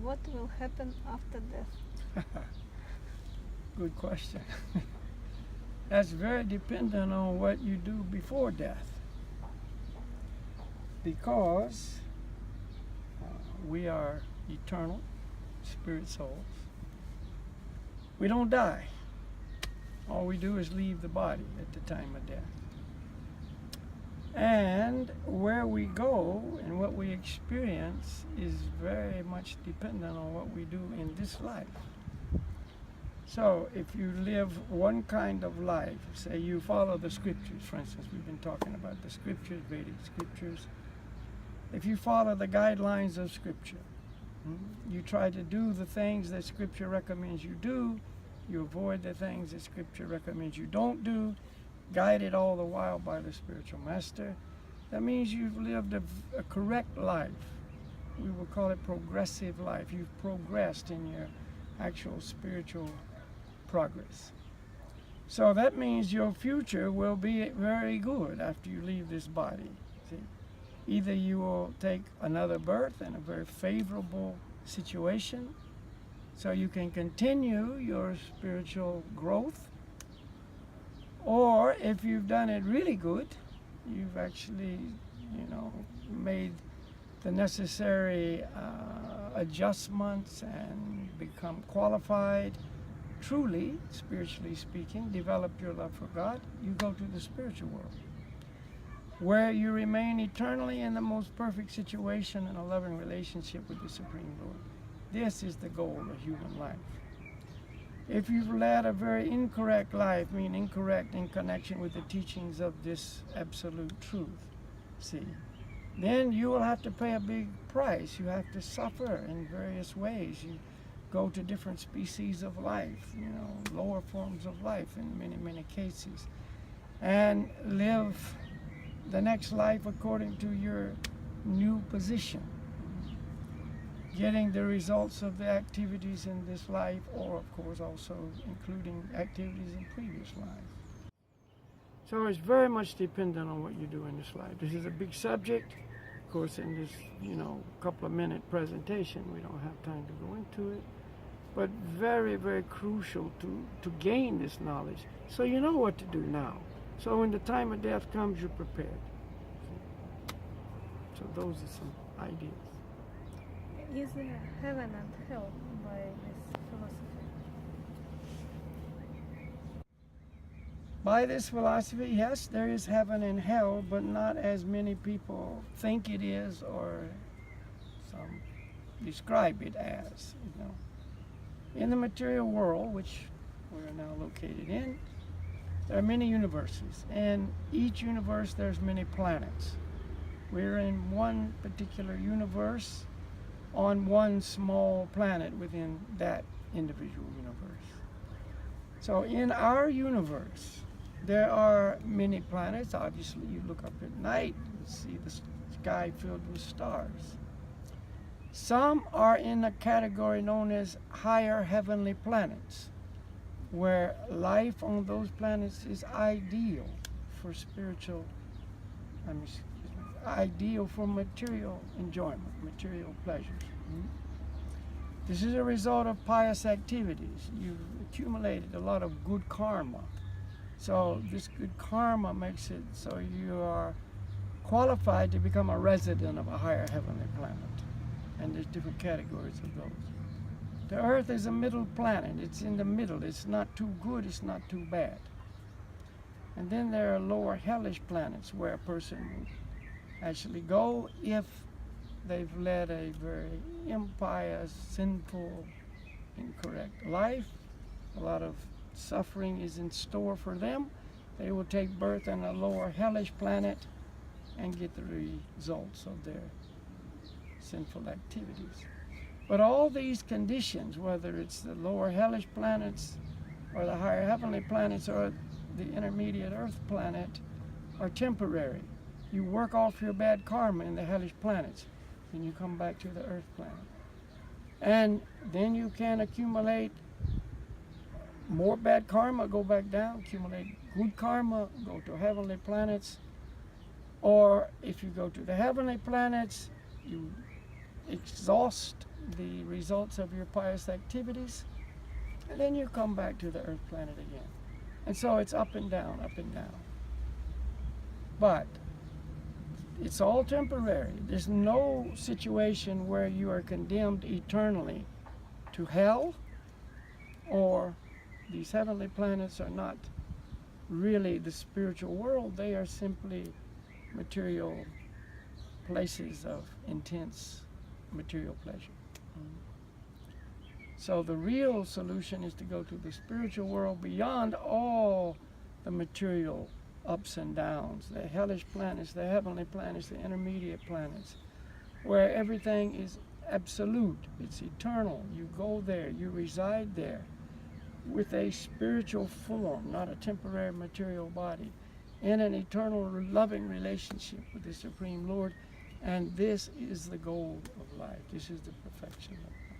what will happen after death? Good question. That's very dependent on what you do before death. Because we are eternal spirit souls. We don't die. All we do is leave the body at the time of death. And where we go and what we experience is very much dependent on what we do in this life. So if you live one kind of life, say you follow the scriptures, for instance, we've been talking about the scriptures, Vedic scriptures. If you follow the guidelines of scripture, you try to do the things that scripture recommends you do, you avoid the things that scripture recommends you don't do, guided all the while by the spiritual master, that means you've lived a correct life. We will call it progressive life. You've progressed in your actual spiritual progress. So that means your future will be very good after you leave this body. See? Either you will take another birth in a very favorable situation, so you can continue your spiritual growth, or if you've done it really good, you've actually, made the necessary adjustments and become qualified, truly, spiritually speaking, develop your love for God, you go to the spiritual world, where you remain eternally in the most perfect situation in a loving relationship with the Supreme Lord. This is the goal of human life. If you've led a very incorrect life, meaning incorrect in connection with the teachings of this absolute truth, see, then you will have to pay a big price. You have to suffer in various ways. You go to different species of life, lower forms of life in many, many cases, and live the next life according to your new position, getting the results of the activities in this life, or of course also including activities in previous lives. So it's very much dependent on what you do in this life. This is a big subject. Of course, in this, couple of minute presentation, we don't have time to go into it, but very, very crucial to gain this knowledge. So you know what to do now. So when the time of death comes, you're prepared. So those are some ideas. Is there heaven and hell by this philosophy? By this philosophy, yes, there is heaven and hell, but not as many people think it is or some describe it as. In the material world, which we're now located in, there are many universes. And each universe, there's many planets. We're in one particular universe on one small planet within that individual universe. So in our universe, there are many planets. Obviously, you look up at night and see the sky filled with stars. Some are in a category known as higher heavenly planets, where life on those planets is ideal for ideal for material enjoyment, material pleasures. This is a result of pious activities. You've accumulated a lot of good karma. So this good karma makes it so you are qualified to become a resident of a higher heavenly planet. And there's different categories of those. The Earth is a middle planet. It's in the middle. It's not too good, it's not too bad. And then there are lower hellish planets where a person will actually go if they've led a very impious, sinful, incorrect life. A lot of suffering is in store for them. They will take birth on a lower hellish planet and get the results of their sinful activities. But all these conditions, whether it's the lower hellish planets or the higher heavenly planets or the intermediate earth planet, are temporary. You work off your bad karma in the hellish planets, and you come back to the earth planet. And then you can accumulate more bad karma, go back down, accumulate good karma, go to heavenly planets. Or if you go to the heavenly planets, you exhaust the results of your pious activities, and then you come back to the earth planet again. And so it's up and down, up and down. But it's all temporary. There's no situation where you are condemned eternally to hell, or these heavenly planets are not really the spiritual world. They are simply material places of intense material pleasure. So the real solution is to go to the spiritual world beyond all the material ups and downs, the hellish planets, the heavenly planets, the intermediate planets, where everything is absolute, it's eternal. You go there, you reside there with a spiritual form, not a temporary material body, in an eternal loving relationship with the Supreme Lord. And this is the goal of life. This is the perfection of life.